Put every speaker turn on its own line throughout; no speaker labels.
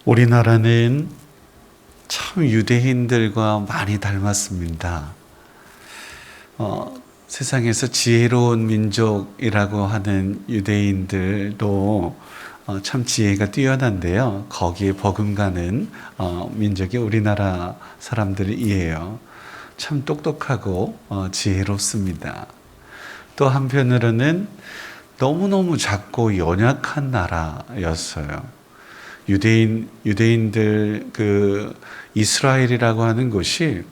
우리나라는 참 유대인들과 많이 닮았습니다. 세상에서 지혜로운 민족이라고 하는 유대인들도 참 지혜가 뛰어난데요. 거기에 버금가는 민족이 우리나라 사람들이에요. 참 똑똑하고 지혜롭습니다. 또 한편으로는 너무너무 작고 연약한 나라였어요. 유대인들 이스라엘이라고 하는 곳이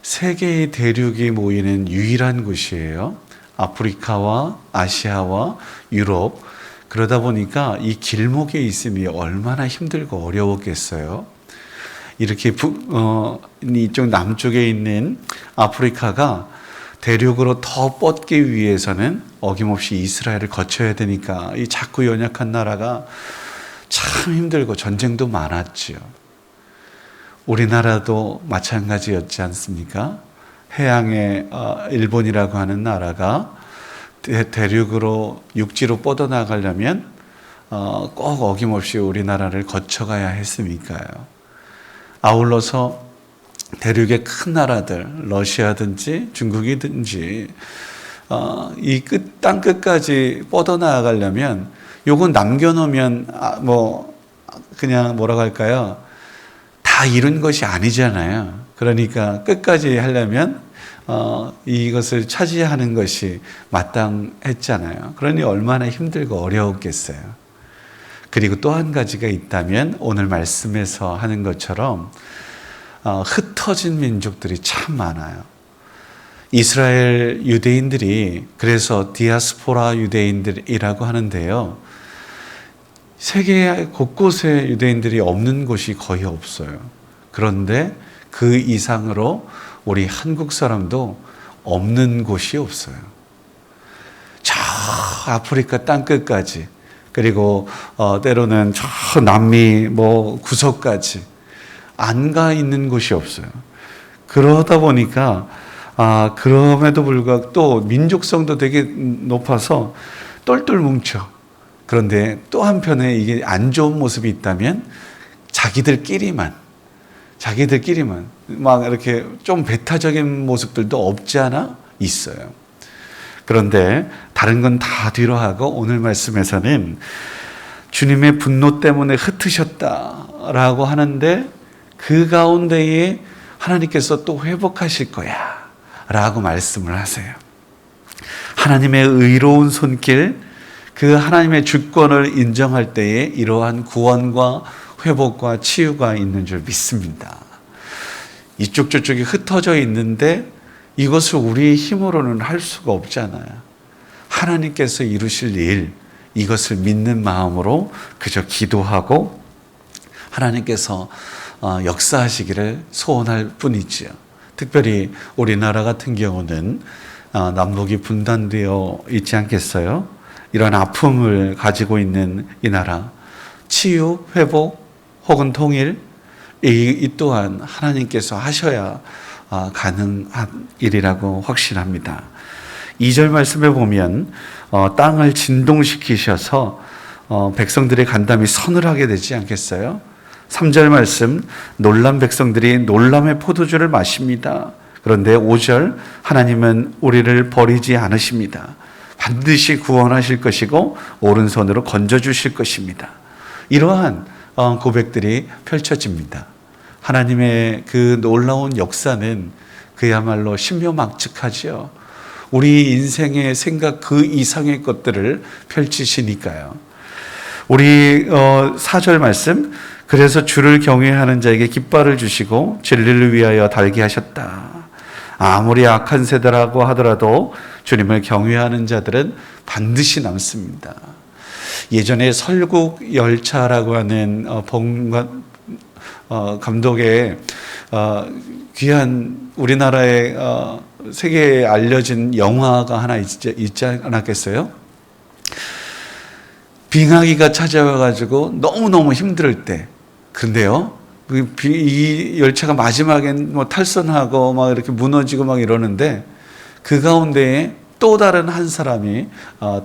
세 개의 대륙이 모이는 유일한 곳이에요. 아프리카와 아시아와 유럽. 그러다 보니까 이 길목에 있음이 얼마나 힘들고 어려웠겠어요. 이렇게 이쪽 남쪽에 있는 아프리카가 대륙으로 더 뻗기 위해서는 어김없이 이스라엘을 거쳐야 되니까 이 작고 연약한 나라가 참 힘들고 전쟁도 많았지요. 우리나라도 마찬가지였지 않습니까? 해양에 일본이라고 하는 나라가 대륙으로 육지로 뻗어나가려면 꼭 어김없이 우리나라를 거쳐가야 했으니까요. 아울러서 대륙의 큰 나라들, 러시아든지 중국이든지 이 땅 끝까지 뻗어나가려면 요건 남겨놓으면 그냥 뭐라고 할까요? 다 이룬 것이 아니잖아요. 그러니까 끝까지 하려면 이것을 차지하는 것이 마땅했잖아요. 그러니 얼마나 힘들고 어려웠겠어요. 그리고 또 한 가지가 있다면 오늘 말씀에서 하는 것처럼 흩어진 민족들이 참 많아요. 이스라엘 유대인들이 그래서 디아스포라 유대인들이라고 하는데요. 세계 곳곳에 유대인들이 없는 곳이 거의 없어요. 그런데 그 이상으로 우리 한국 사람도 없는 곳이 없어요. 저 아프리카 땅끝까지, 그리고 때로는 저 남미 구석까지 안 가 있는 곳이 없어요. 그러다 보니까 그럼에도 불구하고 또 민족성도 되게 높아서 똘똘 뭉쳐. 그런데 또 한편에 이게 안 좋은 모습이 있다면 자기들끼리만 막 이렇게 좀 배타적인 모습들도 없지 않아 있어요. 그런데 다른 건 다 뒤로 하고 오늘 말씀에서는 주님의 분노 때문에 흩으셨다라고 하는데 그 가운데에 하나님께서 또 회복하실 거야 라고 말씀을 하세요. 하나님의 의로운 손길, 그 하나님의 주권을 인정할 때에 이러한 구원과 회복과 치유가 있는 줄 믿습니다. 이쪽 저쪽이 흩어져 있는데 이것을 우리의 힘으로는 할 수가 없잖아요. 하나님께서 이루실 일, 이것을 믿는 마음으로 그저 기도하고 하나님께서 역사하시기를 소원할 뿐이지요. 특별히 우리나라 같은 경우는 남북이 분단되어 있지 않겠어요? 이런 아픔을 가지고 있는 이 나라, 치유, 회복 혹은 통일, 이 또한 하나님께서 하셔야 가능한 일이라고 확신합니다. 2절 말씀에 보면 땅을 진동시키셔서 백성들의 간담이 서늘하게 되지 않겠어요? 3절 말씀, 놀란 백성들이 놀람의 포도주를 마십니다. 그런데 5절, 하나님은 우리를 버리지 않으십니다. 반드시 구원하실 것이고 오른손으로 건져주실 것입니다. 이러한 고백들이 펼쳐집니다. 하나님의 그 놀라운 역사는 그야말로 신묘막측하지요. 우리 인생의 생각 그 이상의 것들을 펼치시니까요. 우리 4절 말씀, 그래서 주를 경외하는 자에게 깃발을 주시고 진리를 위하여 달게 하셨다. 아무리 악한 세대라고 하더라도 주님을 경외하는 자들은 반드시 남습니다. 예전에 설국 열차라고 하는 감독의 귀한 우리나라의 세계에 알려진 영화가 하나 있지 않았겠어요? 빙하기가 찾아와가지고 너무너무 힘들 때, 근데요, 이 열차가 마지막엔 탈선하고 막 이렇게 무너지고 막 이러는데 그 가운데에 또 다른 한 사람이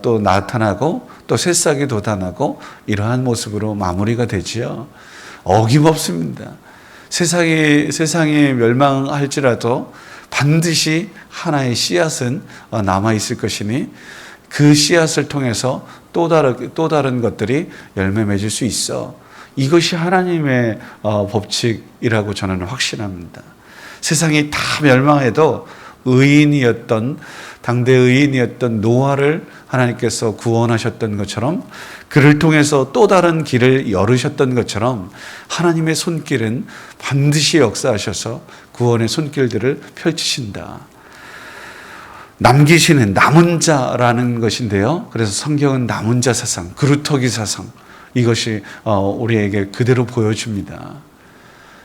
또 나타나고 또 새싹이 돋아나고 이러한 모습으로 마무리가 되지요. 어김없습니다. 세상이 멸망할지라도 반드시 하나의 씨앗은 남아 있을 것이니 그 씨앗을 통해서 또 다른 것들이 열매 맺을 수 있어. 이것이 하나님의 법칙이라고 저는 확신합니다. 세상이 다 멸망해도 당대 의인이었던 노아를 하나님께서 구원하셨던 것처럼, 그를 통해서 또 다른 길을 열으셨던 것처럼 하나님의 손길은 반드시 역사하셔서 구원의 손길들을 펼치신다. 남기시는 남은 자라는 것인데요. 그래서 성경은 남은 자 사상, 그루터기 사상, 이것이 우리에게 그대로 보여줍니다.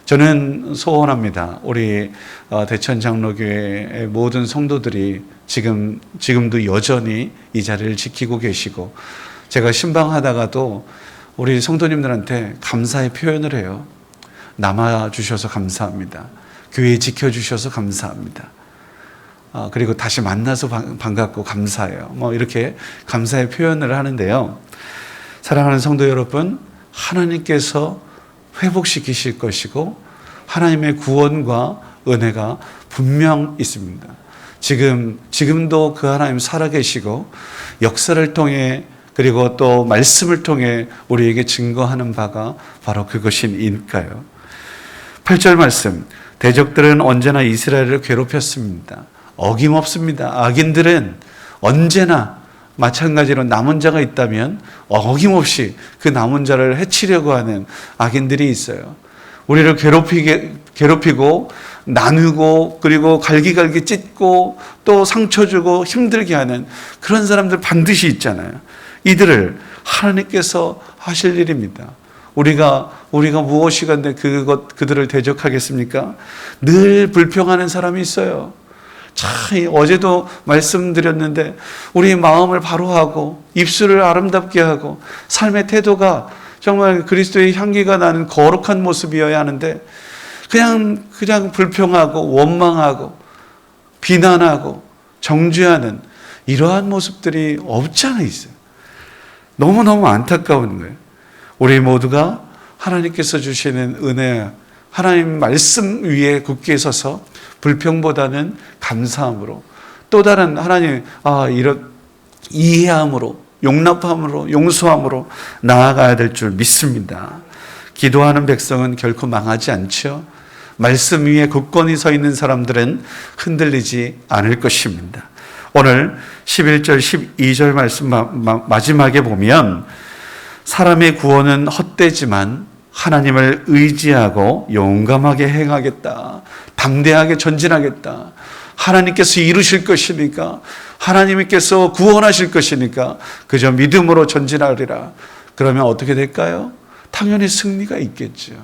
저는 소원합니다. 우리 대천 장로교회의 모든 성도들이 지금도 여전히 이 자리를 지키고 계시고, 제가 신방하다가도 우리 성도님들한테 감사의 표현을 해요. 남아주셔서 감사합니다. 교회 지켜주셔서 감사합니다. 그리고 다시 만나서 반갑고 감사해요. 이렇게 감사의 표현을 하는데요. 사랑하는 성도 여러분, 하나님께서 회복시키실 것이고 하나님의 구원과 은혜가 분명 있습니다. 지금도 그 하나님 살아계시고 역사를 통해, 그리고 또 말씀을 통해 우리에게 증거하는 바가 바로 그것이니까요. 8절 말씀, 대적들은 언제나 이스라엘을 괴롭혔습니다. 어김없습니다. 악인들은 언제나 마찬가지로 남은 자가 있다면 어김없이 그 남은 자를 해치려고 하는 악인들이 있어요. 우리를 괴롭히고 나누고, 그리고 갈기갈기 찢고 또 상처 주고 힘들게 하는 그런 사람들 반드시 있잖아요. 이들을 하나님께서 하실 일입니다. 우리가 무엇이간데 그들을 대적하겠습니까? 늘 불평하는 사람이 있어요. 어제도 말씀드렸는데 우리 마음을 바로 하고 입술을 아름답게 하고 삶의 태도가 정말 그리스도의 향기가 나는 거룩한 모습이어야 하는데 그냥 불평하고 원망하고 비난하고 정죄하는 이러한 모습들이 없지 않아 있어요. 너무너무 안타까운 거예요. 우리 모두가 하나님께서 주시는 은혜, 하나님 말씀 위에 굳게 서서 불평보다는 감사함으로, 또 다른 하나님 이런 이해함으로, 용납함으로, 용서함으로 나아가야 될 줄 믿습니다. 기도하는 백성은 결코 망하지 않죠. 말씀 위에 굳건히 서 있는 사람들은 흔들리지 않을 것입니다. 오늘 11절 12절 말씀 마지막에 보면 사람의 구원은 헛되지만 하나님을 의지하고 용감하게 행하겠다, 담대하게 전진하겠다, 하나님께서 이루실 것이니까, 하나님께서 구원하실 것이니까 그저 믿음으로 전진하리라. 그러면 어떻게 될까요? 당연히 승리가 있겠죠.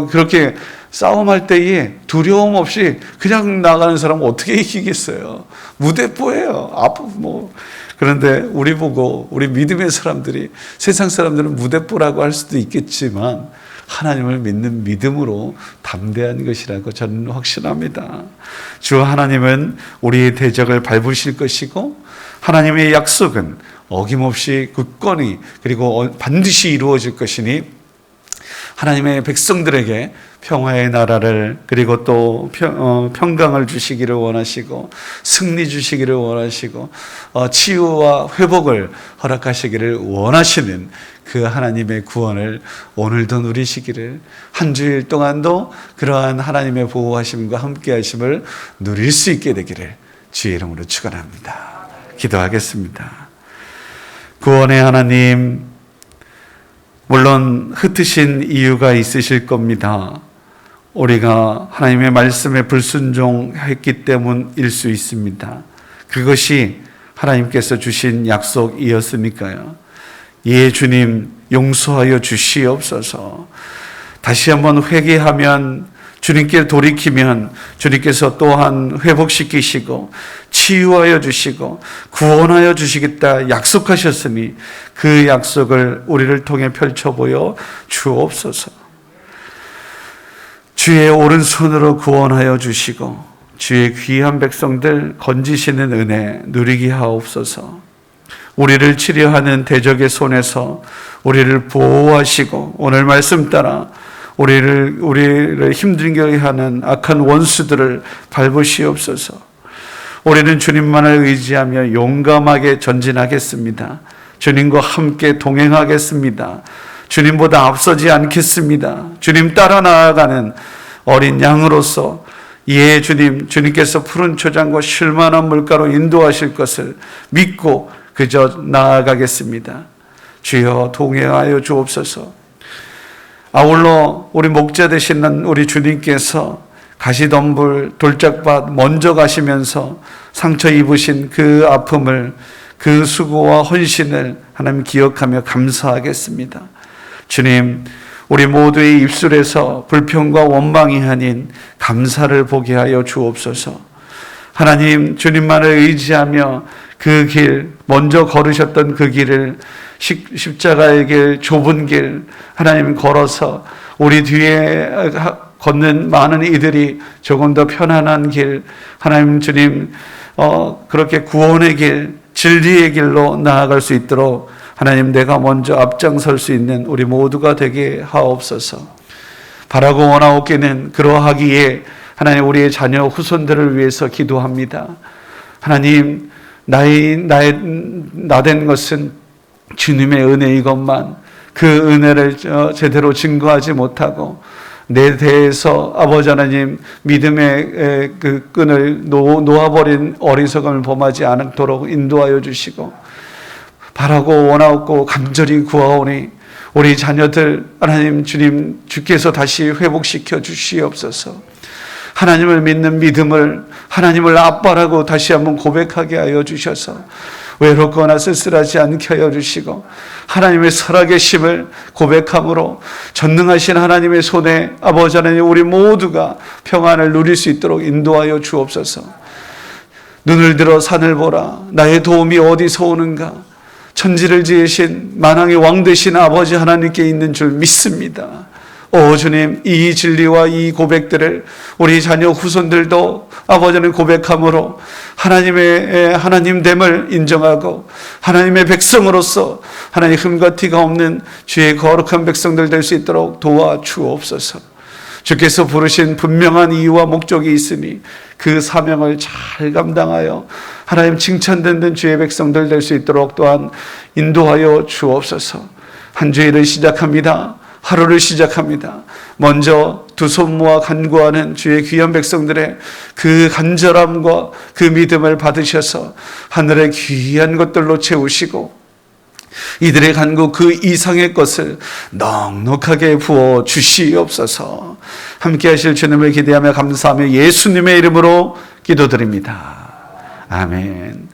그렇게 싸움할 때에 두려움 없이 그냥 나가는 사람은 어떻게 이기겠어요? 무대뽀예요. 그런데 우리 믿음의 사람들이, 세상 사람들은 무대뽀라고 할 수도 있겠지만 하나님을 믿는 믿음으로 담대한 것이라고 저는 확신합니다. 주 하나님은 우리의 대적을 밟으실 것이고 하나님의 약속은 어김없이 굳건히 그리고 반드시 이루어질 것이니 하나님의 백성들에게 평화의 나라를, 그리고 또 평강을 주시기를 원하시고 승리 주시기를 원하시고 치유와 회복을 허락하시기를 원하시는 그 하나님의 구원을 오늘도 누리시기를, 한 주일 동안도 그러한 하나님의 보호하심과 함께하심을 누릴 수 있게 되기를 주의 이름으로 축원합니다. 기도하겠습니다. 구원의 하나님, 물론 흩으신 이유가 있으실 겁니다. 우리가 하나님의 말씀에 불순종했기 때문일 수 있습니다. 그것이 하나님께서 주신 약속이었으니까요. 예, 주님 용서하여 주시옵소서. 다시 한번 회개하면, 주님께 돌이키면 주님께서 또한 회복시키시고 치유하여 주시고 구원하여 주시겠다 약속하셨으니 그 약속을 우리를 통해 펼쳐보여 주옵소서. 주의 오른손으로 구원하여 주시고 주의 귀한 백성들 건지시는 은혜 누리게 하옵소서. 우리를 치료하는 대적의 손에서 우리를 보호하시고 오늘 말씀 따라 우리를 힘들게 하는 악한 원수들을 밟으시옵소서. 우리는 주님만을 의지하며 용감하게 전진하겠습니다. 주님과 함께 동행하겠습니다. 주님보다 앞서지 않겠습니다. 주님 따라 나아가는 어린 양으로서 주님께서 푸른 초장과 쉴만한 물가로 인도하실 것을 믿고 그저 나아가겠습니다. 주여 동행하여 주옵소서. 아울러 우리 목자 되시는 우리 주님께서 가시덤불 돌짝밭 먼저 가시면서 상처 입으신 그 아픔을, 그 수고와 헌신을 하나님 기억하며 감사하겠습니다. 주님, 우리 모두의 입술에서 불평과 원망이 아닌 감사를 보게 하여 주옵소서. 하나님, 주님만을 의지하며 그 길, 먼저 걸으셨던 그 길을, 십자가의 길, 좁은 길, 하나님 걸어서 우리 뒤에 걷는 많은 이들이 조금 더 편안한 길, 하나님 주님, 그렇게 구원의 길, 진리의 길로 나아갈 수 있도록 하나님, 내가 먼저 앞장설 수 있는 우리 모두가 되게 하옵소서. 바라고 원하옵기는 그러하기에 하나님, 우리의 자녀 후손들을 위해서 기도합니다. 하나님, 나된 것은 주님의 은혜이것만 그 은혜를 제대로 증거하지 못하고 내 대해서 아버지 하나님 믿음의 그 끈을 놓아버린 어리석음을 범하지 않도록 인도하여 주시고, 바라고 원하옵고 간절히 구하오니 우리 자녀들 하나님 주님 주께서 다시 회복시켜 주시옵소서. 하나님을 믿는 믿음을, 하나님을 아빠라고 다시 한번 고백하게 하여 주셔서 외롭거나 쓸쓸하지 않게 하여 주시고, 하나님의 살아계심을 고백함으로 전능하신 하나님의 손에 아버지 하나님 우리 모두가 평안을 누릴 수 있도록 인도하여 주옵소서. 눈을 들어 산을 보라. 나의 도움이 어디서 오는가? 천지를 지으신 만왕의 왕 되신 아버지 하나님께 있는 줄 믿습니다. 오 주님, 이 진리와 이 고백들을 우리 자녀 후손들도 아버지는 고백함으로 하나님의 하나님됨을 인정하고 하나님의 백성으로서 하나님 흠과 티가 없는 주의 거룩한 백성들 될 수 있도록 도와주옵소서. 주께서 부르신 분명한 이유와 목적이 있으니 그 사명을 잘 감당하여 하나님 칭찬받는 주의 백성들 될 수 있도록 또한 인도하여 주옵소서. 한 주일을 시작합니다. 하루를 시작합니다. 먼저 두 손 모아 간구하는 주의 귀한 백성들의 그 간절함과 그 믿음을 받으셔서 하늘의 귀한 것들로 채우시고 이들의 간구 그 이상의 것을 넉넉하게 부어 주시옵소서. 함께 하실 주님을 기대하며 감사하며 예수님의 이름으로 기도드립니다. 아멘.